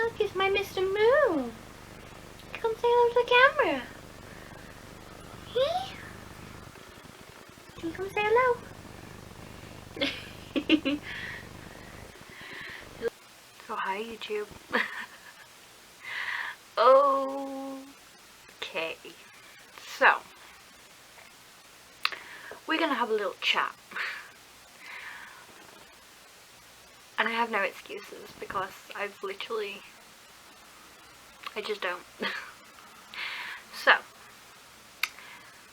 Look, it's my Mr. Moo. Come say hello to the camera. Hey? Can you come say hello? So hi YouTube. Okay. So we're gonna have a little chat. And I have no excuses because I just don't. So,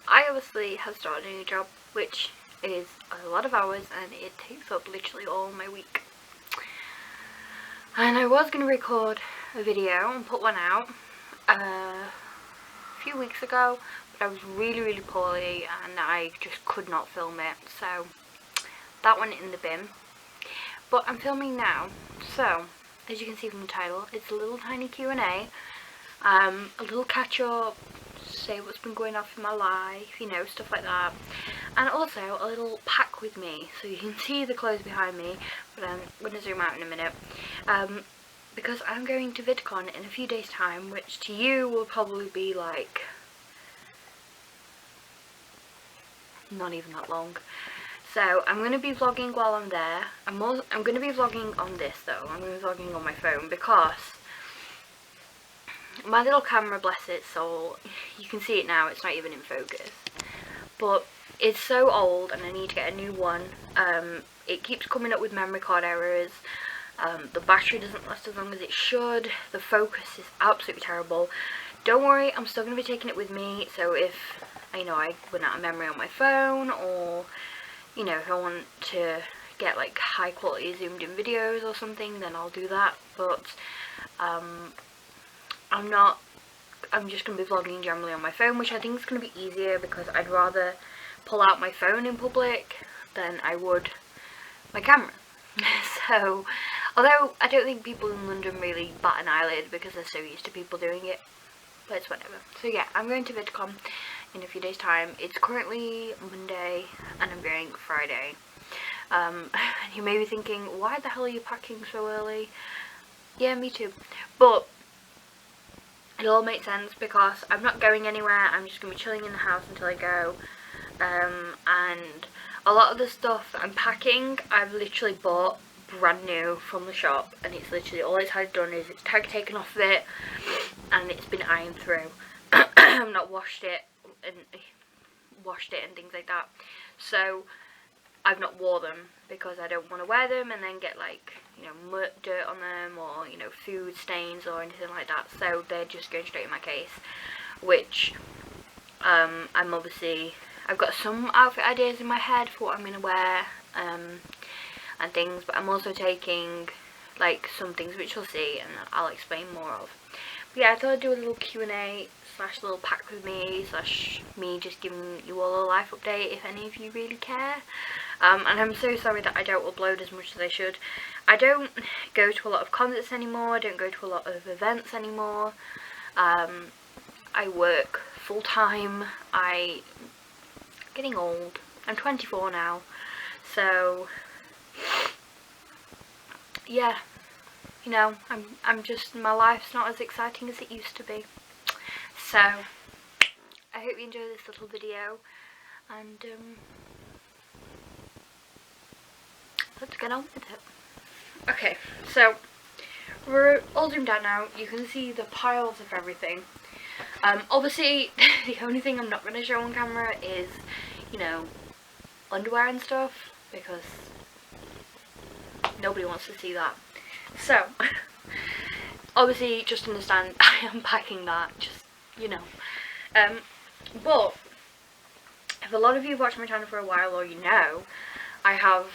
I obviously have started a new job, which is a lot of hours and it takes up literally all my week. And I was going to record a video and put one out a few weeks ago, but I was really poorly and I just could not film it, so that went in the bin. But I'm filming now, so as you can see from the title, it's a little tiny Q&A, a little catch up, say what's been going on in my life, you know, stuff like that, and also a little pack with me, so you can see the clothes behind me, but I'm going to zoom out in a minute, because I'm going to VidCon in a few days time, which to you will probably be like, not even that long. So I'm going to be vlogging while I'm there. I'm going to be vlogging on this though. I'm going to be vlogging on my phone because my little camera, bless its soul, you can see it now, it's not even in focus. But it's so old and I need to get a new one. It keeps coming up with memory card errors. The battery doesn't last as long as it should. The focus is absolutely terrible. Don't worry, I'm still going to be taking it with me. So if, you know, I run out of memory on my phone, or you know, if I want to get like high quality zoomed in videos or something, then I'll do that. But I'm just going to be vlogging generally on my phone, which I think is going to be easier because I'd rather pull out my phone in public than I would my camera. So, although I don't think people in London really bat an eyelid because they're so used to people doing it, but it's whatever. So yeah, I'm going to VidCon in a few days time. It's currently Monday and I'm going Friday. You may be thinking, why the hell are you packing so early? Yeah, me too. But it all makes sense because I'm not going anywhere. I'm just going to be chilling in the house until I go. And a lot of the stuff that I'm packing, I've literally bought brand new from the shop, and it's literally all it's had done is its tag taken off of it and it's been ironed through. I've not washed it and things like that, so I've not wore them because I don't want to wear them and then get like, you know, dirt on them or, you know, food stains or anything like that. So they're just going straight in my case, which I've got some outfit ideas in my head for what I'm going to wear and things, but I'm also taking like some things which you'll see and I'll explain more of. But yeah, I thought I'd do a little Q&A / little pack with me / me just giving you all a life update if any of you really care. And I'm so sorry that I don't upload as much as I should. I don't go to a lot of concerts anymore, I don't go to a lot of events anymore. I work full time, I'm getting old, I'm 24 now, so yeah, you know, I'm just, my life's not as exciting as it used to be. So I hope you enjoy this little video, and let's get on with it. Okay, so we're all zoomed out now. You can see the piles of everything. Obviously the only thing I'm not going to show on camera is, you know, underwear and stuff, because nobody wants to see that. So obviously just understand I am packing that, just, you know. But if a lot of you have watched my channel for a while, or you know, I have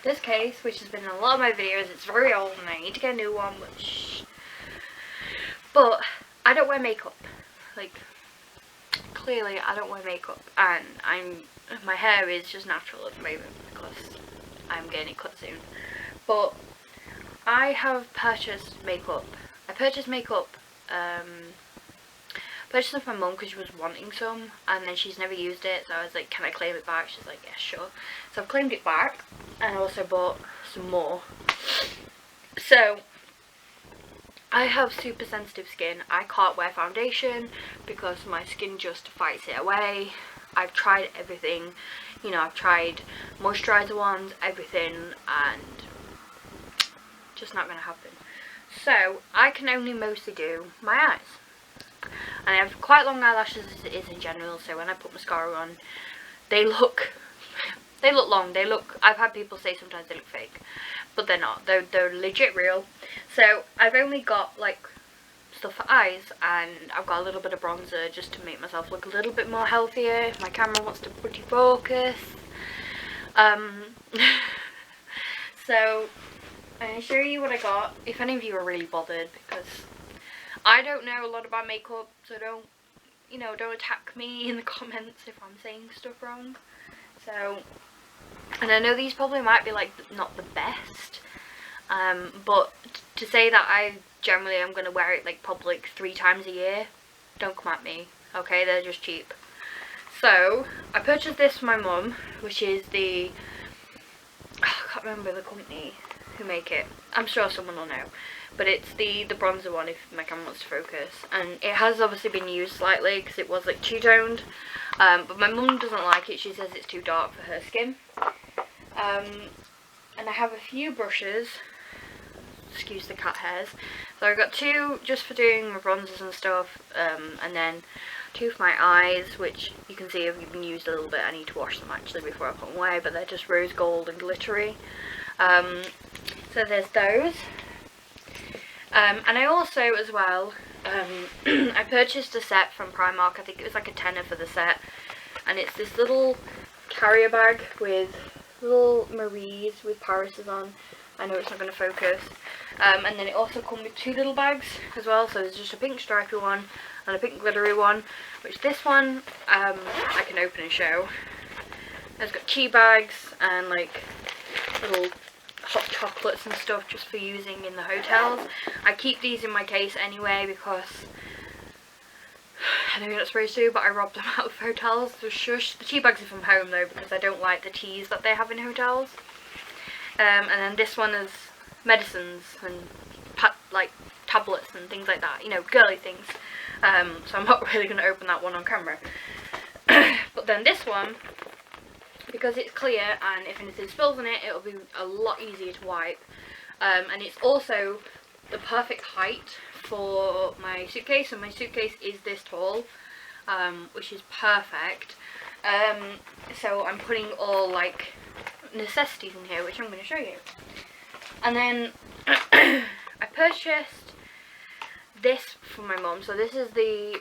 this case which has been in a lot of my videos. It's very old and I need to get a new one, but I don't wear makeup. Like, clearly I don't wear makeup, and my hair is just natural at the moment because I'm getting it cut soon. But I have purchased makeup. I purchased makeup, purchased it for my mum because she was wanting some, and then she's never used it, so I was like, can I claim it back? She's like, yeah, sure. So I've claimed it back, and I also bought some more. So I have super sensitive skin. I can't wear foundation because my skin just fights it away. I've tried everything, you know, I've tried moisturizer ones, everything, and just not going to happen. So I can only mostly do my eyes. And I have quite long eyelashes as it is in general, so when I put mascara on, they look long. I've had people say sometimes they look fake, but they're not. They're legit real. So I've only got like stuff for eyes, and I've got a little bit of bronzer just to make myself look a little bit more healthier if my camera wants to pretty focus. So I'm going to show you what I got, if any of you are really bothered, because I don't know a lot about makeup, so don't attack me in the comments if I'm saying stuff wrong. So, and I know these probably might be like not the best, but to say that I generally am going to wear it like public 3 times a year, don't come at me, okay? They're just cheap. So I purchased this for my mum, which is the, I can't remember the company who make it. I'm sure someone will know, but it's the bronzer one if my camera wants to focus. And it has obviously been used slightly because it was like two-toned, but my mum doesn't like it. She says it's too dark for her skin. And I have a few brushes, excuse the cat hairs. So I've got 2 just for doing my bronzers and stuff, and then 2 for my eyes, which you can see have been used a little bit. I need to wash them actually before I put them away, but they're just rose gold and glittery. So there's those. And I also, as well, I purchased a set from Primark. I think it was like a tenner for the set. And it's this little carrier bag with little Maries with Parises on. I know it's not going to focus. And then it also comes with 2 little bags as well. So there's just a pink stripy one and a pink glittery one. Which this one, I can open and show. It's got tea bags and like little hot chocolates and stuff just for using in the hotels. I keep these in my case anyway because I know you're not supposed to, but I robbed them out of hotels. So shush. The tea bags are from home though because I don't like the teas that they have in hotels. And then this one is medicines and like tablets and things like that, you know, girly things. So I'm not really going to open that one on camera. But then this one, because it's clear and if anything spills on it, it'll be a lot easier to wipe. And it's also the perfect height for my suitcase, and my suitcase is this tall, which is perfect. So I'm putting all like necessities in here, which I'm going to show you. And then I purchased this for my mum. So this is the,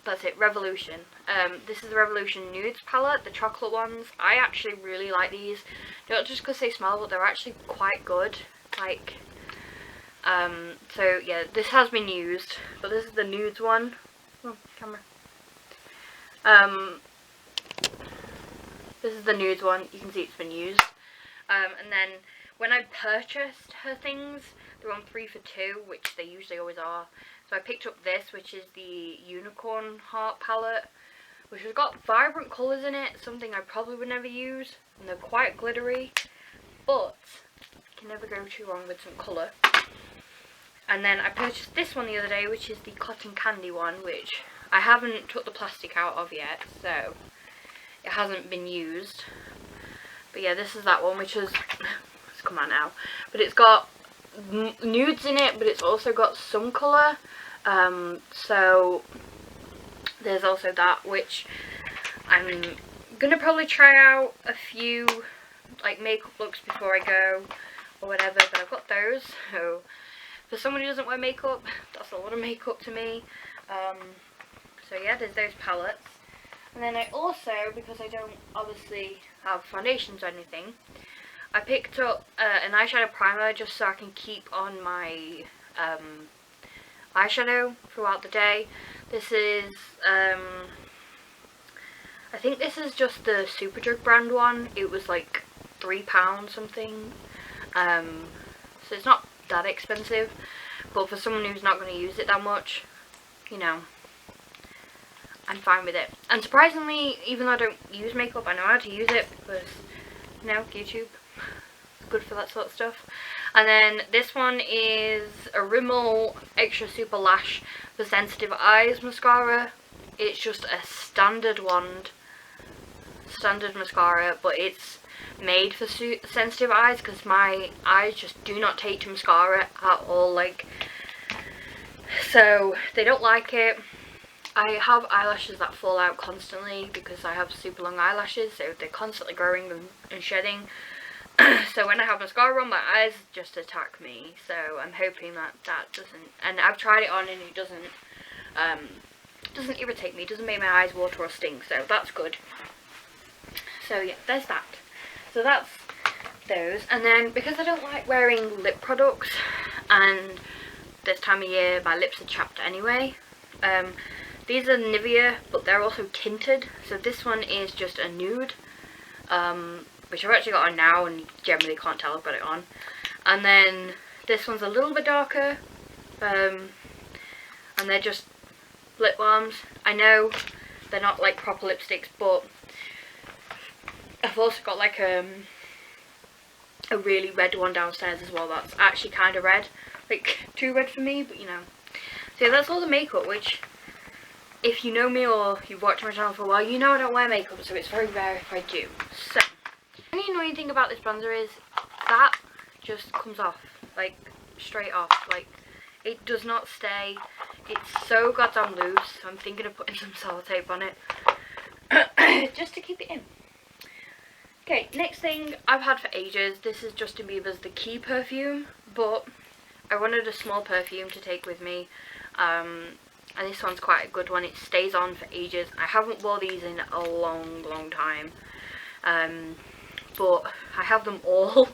that's it, Revolution. This is the Revolution Nudes palette, the chocolate ones. I actually really like these, not just because they smell, but they're actually quite good. Like, so yeah, this has been used, but this is the Nudes one. Oh, camera. This is the Nudes one. You can see it's been used. And then when I purchased her things, they were on 3 for 2, which they usually always are. So I picked up this, which is the Unicorn Heart palette, which has got vibrant colours in it, something I probably would never use, and they're quite glittery, but you can never go too wrong with some colour. And then I purchased this one the other day, which is the Cotton Candy one, which I haven't took the plastic out of yet, so it hasn't been used. But yeah, this is that one, which is, it's come out now, but it's got nudes in it, but it's also got some colour. So there's also that, which I'm gonna probably try out a few like makeup looks before I go or whatever, but I've got those. So for someone who doesn't wear makeup, that's a lot of makeup to me. So yeah, there's those palettes. And then I also, because I don't obviously have foundations or anything, I picked up an eyeshadow primer just so I can keep on my eyeshadow throughout the day. This is, I think this is just the Superdrug brand one. It was like £3 something. So it's not that expensive, but for someone who's not going to use it that much, you know, I'm fine with it. And surprisingly, even though I don't use makeup, I know how to use it because, you know, YouTube is good for that sort of stuff. And then this one is a Rimmel Extra Super Lash for Sensitive Eyes mascara. It's just a standard mascara, but it's made for sensitive eyes because my eyes just do not take to mascara at all, like, so they don't like it. I have eyelashes that fall out constantly because I have super long eyelashes, so they're constantly growing and shedding. So when I have mascara on, my eyes just attack me, so I'm hoping that doesn't, and I've tried it on and it doesn't irritate me, it doesn't make my eyes water or sting, so that's good. So yeah, there's that. So that's those. And then because I don't like wearing lip products, and this time of year my lips are chapped anyway, these are Nivea, but they're also tinted. So this one is just a nude, which I've actually got on now and you generally can't tell I've got it on. And then this one's a little bit darker, and they're just lip balms. I know they're not like proper lipsticks, but I've also got like a really red one downstairs as well that's actually kind of red, like too red for me, but you know. So yeah, that's all the makeup, which if you know me or you've watched my channel for a while, you know I don't wear makeup, so it's very rare if I do. So the only annoying thing about this bronzer is that just comes off, like straight off, like it does not stay. It's so goddamn loose, so I'm thinking of putting some sellotape on it just to keep it in. Okay, next thing I've had for ages, this is Justin Bieber's The Key perfume, but I wanted a small perfume to take with me, and this one's quite a good one. It stays on for ages. I haven't wore these in a long time, but I have them all,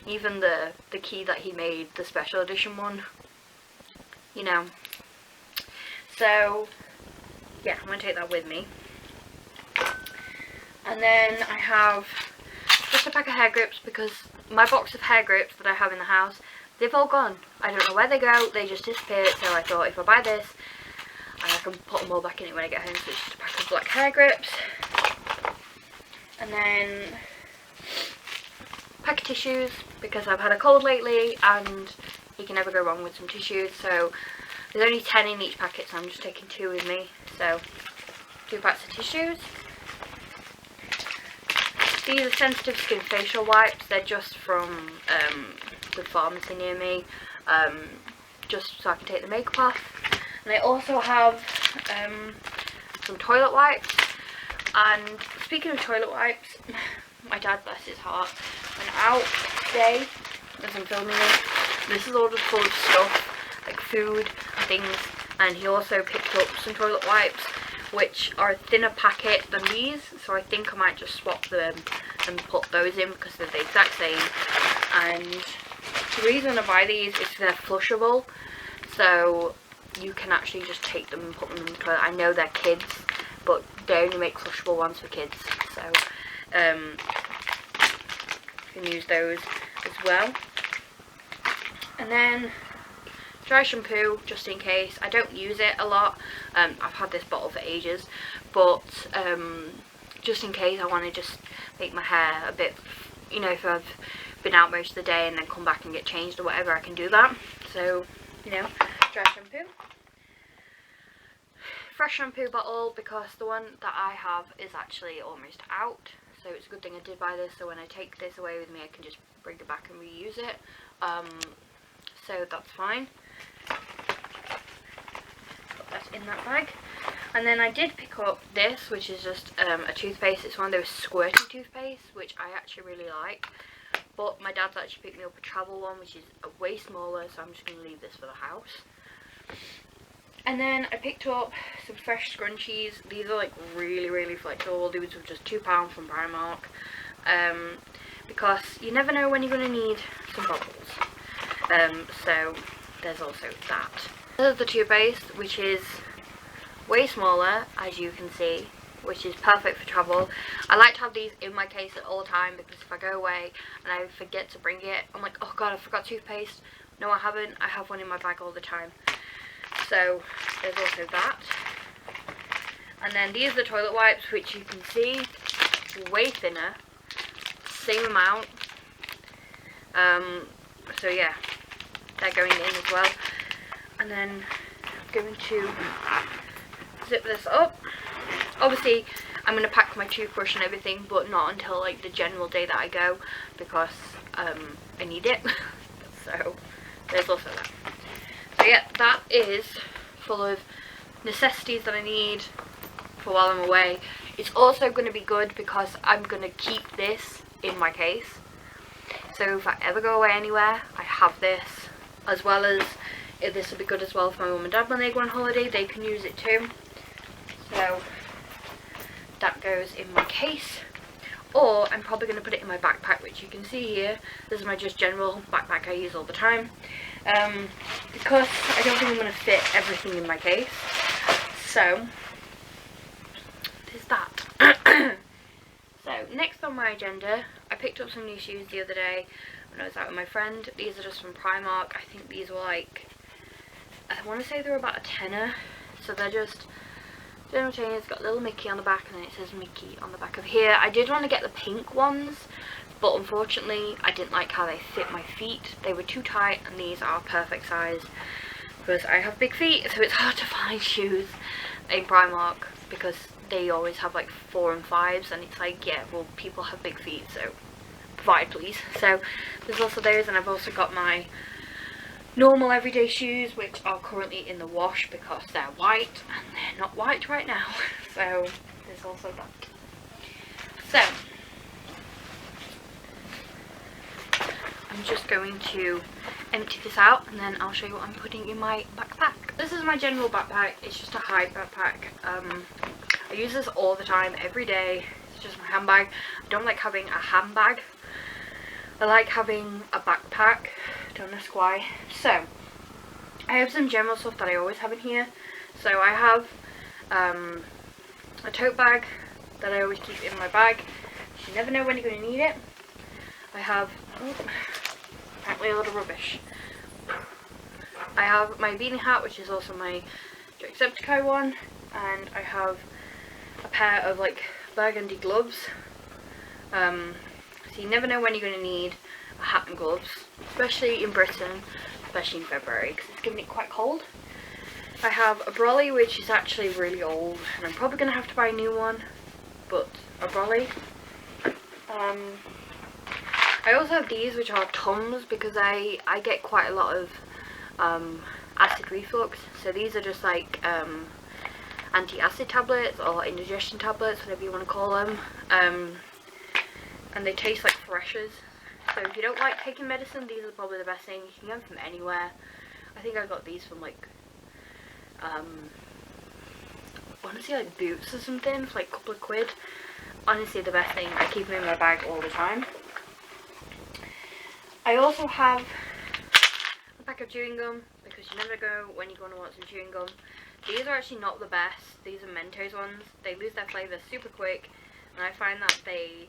even the Key that he made, the special edition one, you know. So yeah, I'm going to take that with me. And then I have just a pack of hair grips, because my box of hair grips that I have in the house, they've all gone. I don't know where they go, they just disappeared, so I thought if I buy this, I can put them all back in it when I get home. So it's just a pack of black hair grips. And then a pack of tissues, because I've had a cold lately and you can never go wrong with some tissues. So there's only 10 in each packet, so I'm just taking 2 with me. So 2 packs of tissues. These are sensitive skin facial wipes. They're just from the pharmacy near me, just so I can take the makeup off. And I also have some toilet wipes. And speaking of toilet wipes, my dad, bless his heart, went out today as I'm filming this. This is all just full of stuff, like food and things. And he also picked up some toilet wipes, which are a thinner packet than these, so I think I might just swap them and put those in because they're the exact same. And the reason I buy these is they're flushable, so you can actually just take them and put them in the toilet. I know they're kids, but they only make flushable ones for kids, so you can use those as well. And then dry shampoo, just in case. I don't use it a lot. I've had this bottle for ages, but just in case I want to just make my hair a bit, you know, if I've been out most of the day and then come back and get changed or whatever, I can do that. So, you know, dry shampoo. Fresh shampoo bottle, because the one that I have is actually almost out, so it's a good thing I did buy this, so when I take this away with me I can just bring it back and reuse it. So that's fine. Put that in that bag. And then I did pick up this, which is just a toothpaste. It's one of those squirty toothpastes, which I actually really like. But my dad's actually picked me up a travel one, which is way smaller, so I'm just going to leave this for the house. And then I picked up some fresh scrunchies. These are like really flexible. These were just £2 from Primark. Because you never know when you're going to need some bubbles. So there's also that. This is the toothpaste, which is way smaller, as you can see, which is perfect for travel. I like to have these in my case at all time, because if I go away and I forget to bring it, I'm like, oh god, I forgot toothpaste. No, I haven't. I have one in my bag all the time. So there's also that. And then these are the toilet wipes, which you can see way thinner, same amount. So yeah, they're going in as well. And then I'm going to zip this up. Obviously I'm going to pack my toothbrush and everything, but not until like the general day that I go, because I need it. So there's also that. So yeah, that is full of necessities that I need for while I'm away. It's also going to be good because I'm going to keep this in my case. So if I ever go away anywhere, I have this, as well as this will be good as well for my mum and dad when they go on holiday. They can use it too. So that goes in my case. Or I'm probably going to put it in my backpack, which you can see here. This is my just general backpack I use all the time. Because I don't think I'm going to fit everything in my case. So there's that. So next on my agenda, I picked up some new shoes the other day when I was out with my friend. These are just from Primark. I think these were like, I want to say they were about a tenner. So they're just general chain. It's got a little Mickey on the back, and then it says Mickey on the back of here. I did want to get the pink ones, but unfortunately I didn't like how they fit my feet. They were too tight, and these are perfect size because I have big feet, so it's hard to find shoes in Primark because they always have like 4 and 5s, and it's like, yeah, well, people have big feet, so provide please. So there's also those, and I've also got my normal everyday shoes, which are currently in the wash because they're white, and they're not white right now. So there's also that. So I'm just going to empty this out, and then I'll show you what I'm putting in my backpack. This is my general backpack. It's just a hide backpack. I use this all the time, every day. It's just my handbag. I don't like having a handbag. I like having a backpack. Don't ask why. So I have some general stuff that I always have in here. So I have a tote bag that I always keep in my bag. You never know when you're going to need it. I have apparently a lot of rubbish. I have my beanie hat, which is also my Jacksepticeye one, and I have a pair of like burgundy gloves. So you never know when you're going to need a hat and gloves, especially in Britain, especially in February, because it's giving it quite cold. I have a brolly, which is actually really old, and I'm probably going to have to buy a new one, but a brolly. I also have these, which are Tums, because I get quite a lot of acid reflux. So these are just like anti-acid tablets or indigestion tablets, whatever you want to call them. And they taste like freshers. So if you don't like taking medicine, these are probably the best thing. You can get them from anywhere. I think I got these from like honestly like Boots or something for like a couple of quid. Honestly the best thing. I keep them in my bag all the time. I also have a pack of chewing gum, because you never go when you're going to want some chewing gum. These are actually not the best. These are Mentos ones. They lose their flavour super quick, and I find that they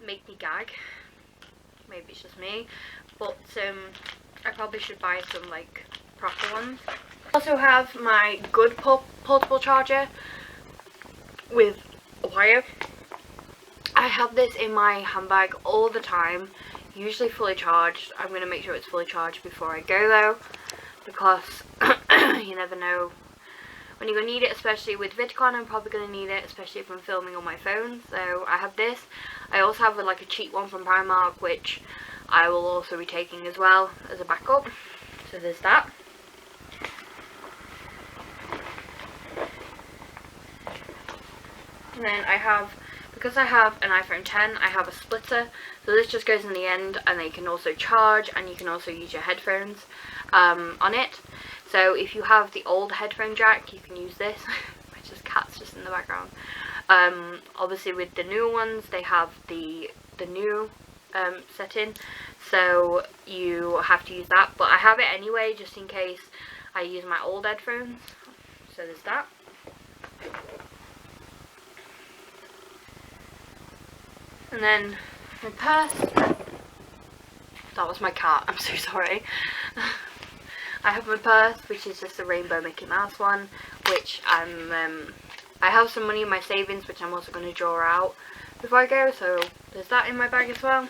make me gag. Maybe it's just me, but I probably should buy some like proper ones. I also have my good portable charger with a wire. I have this in my handbag all the time, usually fully charged. I'm going to make sure it's fully charged before I go though, because you never know when you're going to need it, especially with VidCon. I'm probably going to need it, especially if I'm filming on my phone. So I have this. I also have like a cheap one from Primark, which I will also be taking as well as a backup. So there's that. And then I have, because I have an iPhone 10, I have a splitter. So this just goes in the end, and they can also charge, and you can also use your headphones on it. So if you have the old headphone jack, you can use this. Which is cats just in the background. Obviously with the new ones, they have the new setting, so you have to use that. But I have it anyway, just in case I use my old headphones. So there's that. And then my purse. That was my cat, I'm so sorry. I have my purse, which is just a rainbow Mickey Mouse one, which I have some money in my savings, which I'm also going to draw out before I go, so there's that in my bag as well.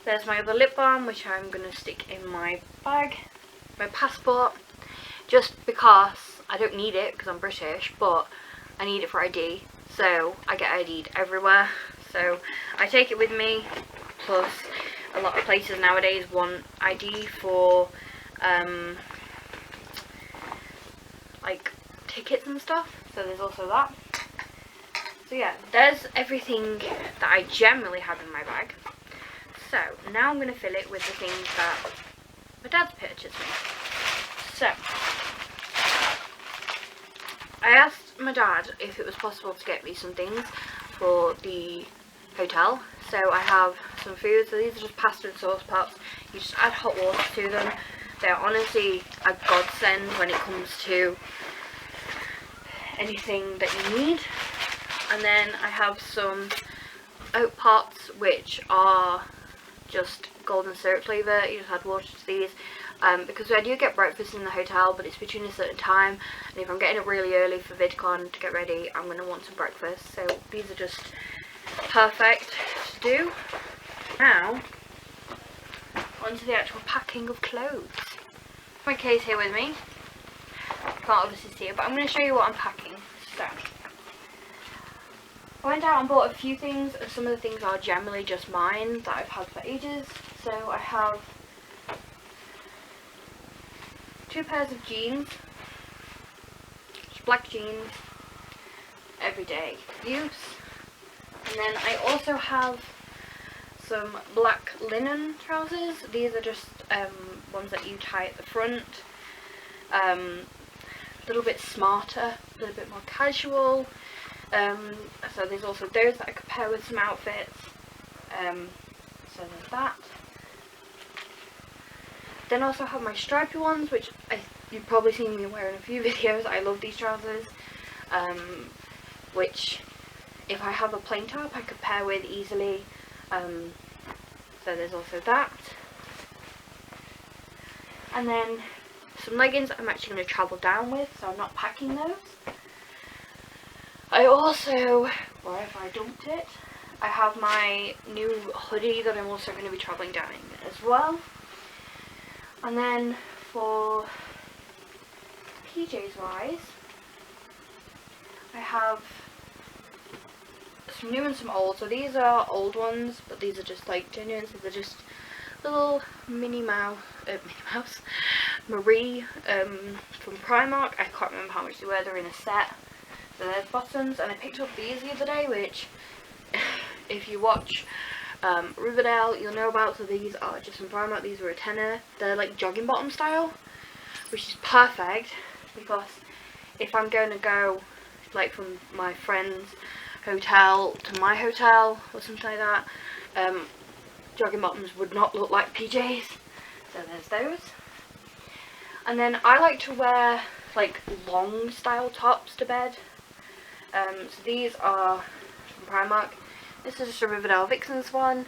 There's my other lip balm, which I'm going to stick in my bag. My passport, just because I don't need it because I'm British, but I need it for ID. So I get ID'd everywhere. So I take it with me. Plus, a lot of places nowadays want ID for like tickets and stuff. So there's also that. So yeah, there's everything that I generally have in my bag. So now I'm going to fill it with the things that my dad's purchased me. So I asked my dad if it was possible to get me some things for the hotel. So I have some food. So these are just pasta and sauce pots. You just add hot water to them. They're honestly a godsend when it comes to anything that you need. And then I have some oat pots, which are just golden syrup flavour. You just add water to these. Because I do get breakfast in the hotel, but it's between a certain time, and if I'm getting up really early for VidCon to get ready, I'm going to want some breakfast. So these are just perfect to do. Now, onto the actual packing of clothes. My case here with me. Can't obviously see it, but I'm going to show you what I'm packing. So, I went out and bought a few things, and some of the things are generally just mine that I've had for ages. So I have 2 pairs of jeans, just black jeans, everyday use. And then I also have some black linen trousers. These are just ones that you tie at the front. A little bit smarter, a little bit more casual. So there's also those that I could pair with some outfits. So there's that. Then I also have my stripy ones, which you've probably seen me wear in a few videos. I love these trousers, which if I have a plain top I could pair with easily. So there's also that. And then some leggings I'm actually going to travel down with, so I'm not packing those. I also, where have I dumped it? I have my new hoodie that I'm also going to be travelling down in as well. And then for PJs wise, I have some new and some old. So these are old ones, but these are just like genuine. So they're just little Minnie Mouse, Marie from Primark. I can't remember how much they were. They're in a set. So there's bottoms, and I picked up these the other day, which if you watch Riverdale you'll know about. So these are just from Primark. These were a tenner. They're like jogging bottom style, which is perfect because if I'm going to go like from my friend's hotel to my hotel or something like that, jogging bottoms would not look like PJs. So there's those. And then I like to wear like long style tops to bed. So these are from Primark. This is just a Riverdale Vixens one,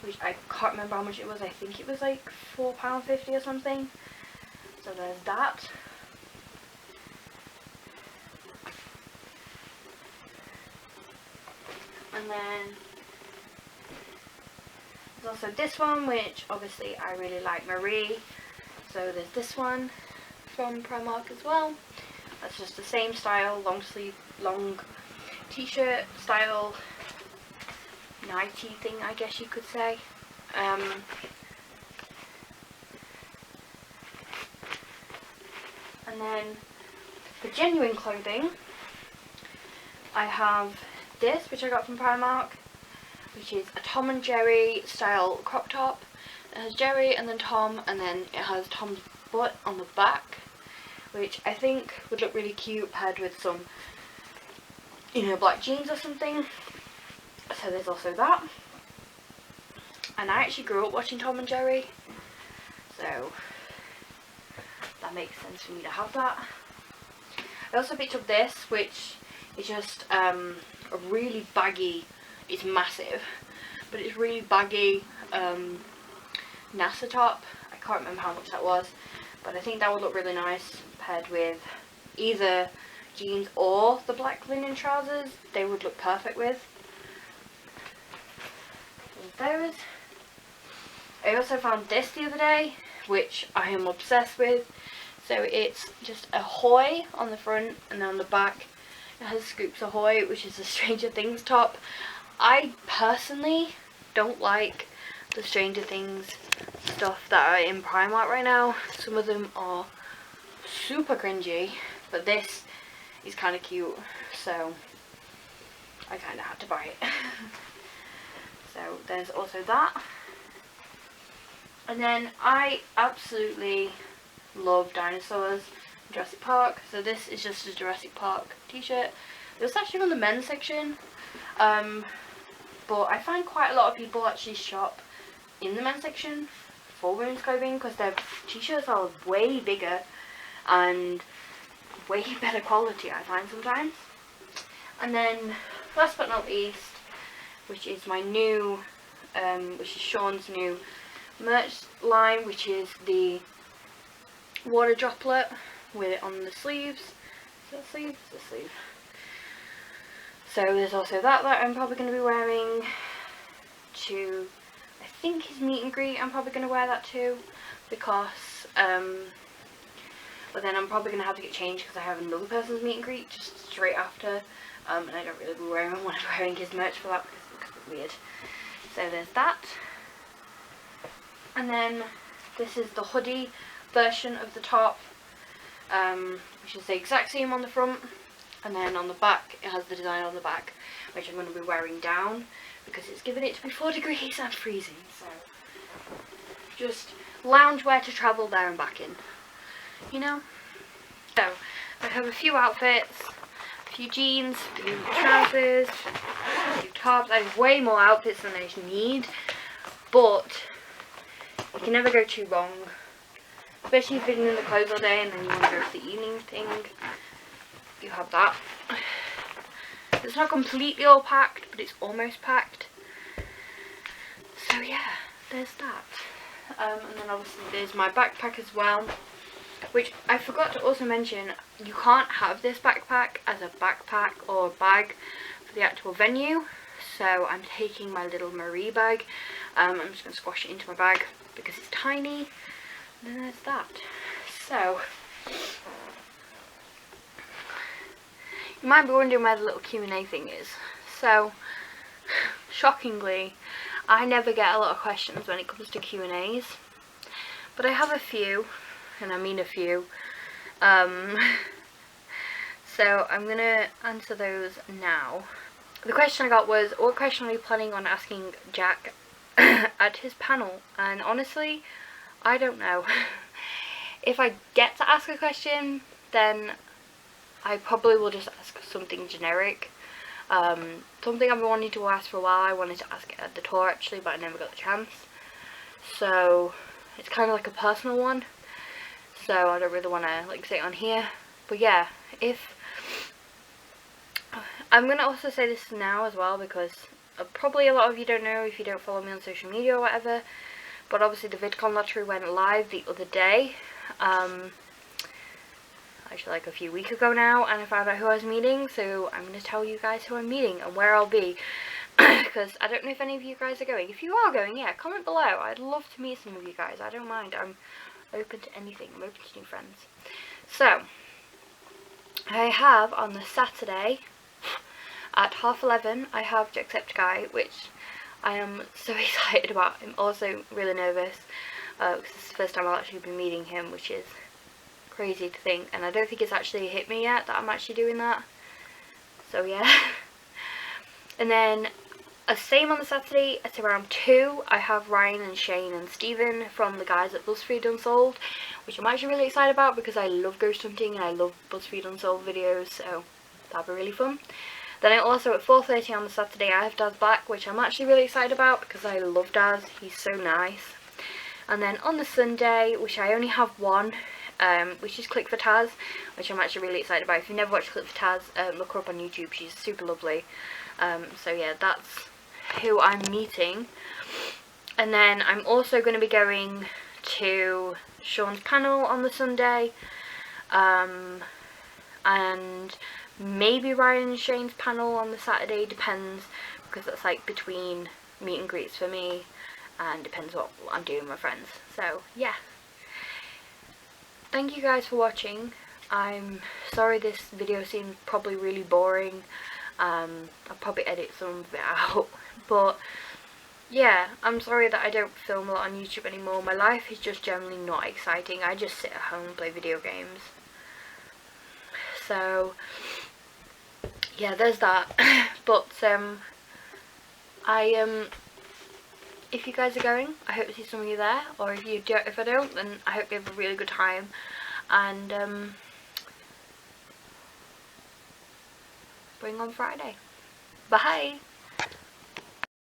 which I can't remember how much it was. I think it was like £4.50 or something. So there's that. And then there's also this one, which obviously I really like, Marie. So there's this one from Primark as well. That's just the same style, long sleeve, long t-shirt style, nighty thing, I guess you could say. And then for genuine clothing, I have this, which I got from Primark, which is a Tom and Jerry style crop top. It has Jerry and then Tom, and then it has Tom's butt on the back, which I think would look really cute paired with some, you know, black jeans or something. So there's also that. And I actually grew up watching Tom and Jerry, so that makes sense for me to have that. I also picked up this, which is just a really baggy, it's massive, but it's really baggy NASA top. I can't remember how much that was, but I think that would look really nice paired with either jeans or the black linen trousers. They would look perfect with. those. I also found this the other day, which I am obsessed with. So it's just Ahoy on the front, and then on the back it has Scoops Ahoy, which is a Stranger Things top. I personally don't like the Stranger Things stuff that are in Primark right now. Some of them are super cringy, but this is kind of cute, so I kind of had to buy it. So there's also that. And then I absolutely love dinosaurs in Jurassic Park, so this is just a Jurassic Park t-shirt. It was actually on the men's section, but I find quite a lot of people actually shop in the men's section for women's clothing because their t-shirts are way bigger and way better quality, I find sometimes. And then last but not least, which is my new, which is Sean's new merch line, which is the water droplet with it on the sleeves. Is that sleeve? It's a sleeve. So there's also that I'm probably going to be wearing to, I think, his meet and greet. I'm probably going to wear that too, because but then I'm probably going to have to get changed because I have another person's meet and greet just straight after, and I don't really be wearing his merch for that because it looks a bit weird. So there's that. And then this is the hoodie version of the top, which is the exact same on the front, and then on the back it has the design on the back, which I'm going to be wearing down because it's given it to be 4 degrees and freezing, so just loungewear to travel there and back in, you know. So I have a few outfits, a few jeans, a few trousers, a few tops. I have way more outfits than I need, but you can never go too wrong, especially if you've been in the clothes all day and then you want to go for the evening thing. You have that. It's not completely all packed, but it's almost packed. So yeah, there's that. And then obviously there's my backpack as well, which I forgot to also mention, you can't have this backpack as a backpack or bag for the actual venue. So I'm taking my little Marie bag. I'm just going to squash it into my bag because it's tiny. And then there's that. So you might be wondering where the little Q&A thing is. So shockingly, I never get a lot of questions when it comes to Q&As, but I have a few, and I mean a few. So I'm gonna answer those now. The question I got was, what question are you planning on asking Jack at his panel? And honestly, I don't know. If I get to ask a question, then I probably will just ask something generic. Something I've been wanting to ask for a while. I wanted to ask it at the tour actually, but I never got the chance. So it's kind of like a personal one. So I don't really want to like say it on here. But yeah, if I'm gonna also say this now as well, because probably a lot of you don't know if you don't follow me on social media or whatever. But obviously the VidCon lottery went live the other day. Actually like a few weeks ago now, and I found out who I was meeting, so I'm going to tell you guys who I'm meeting and where I'll be, because I don't know if any of you guys are going. If you are going, yeah, comment below. I'd love to meet some of you guys. I don't mind. I'm open to anything. I'm open to new friends. So I have on the Saturday at 11:30 I have Jacksepticeye, which I am so excited about. I'm also really nervous because it's the first time I'll actually be meeting him, which is crazy to think, and I don't think it's actually hit me yet that I'm actually doing that. So yeah. And then same on the Saturday at around 2 I have Ryan and Shane and Stephen from the guys at BuzzFeed Unsolved, which I'm actually really excited about because I love ghost hunting and I love BuzzFeed Unsolved videos, so that'll be really fun. Then I also at 4:30 on the Saturday I have Daz Black, which I'm actually really excited about because I love Daz, he's so nice. And then on the Sunday, which I only have one, which is Click for Taz, which I'm actually really excited about. If you've never watched Click for Taz, look her up on YouTube, she's super lovely. So yeah, that's who I'm meeting. And then I'm also going to be going to Sean's panel on the Sunday, and maybe Ryan and Shane's panel on the Saturday, depends, because that's like between meet and greets for me, and depends what I'm doing with my friends. So yeah, thank you guys for watching. I'm sorry this video seemed probably really boring. I'll probably edit some of it out, but yeah, I'm sorry that I don't film a lot on YouTube anymore. My life is just generally not exciting. I just sit at home and play video games. So yeah, there's that. But if you guys are going, I hope to see some of you there. Or if I don't, then I hope you have a really good time. And bring on Friday. Bye.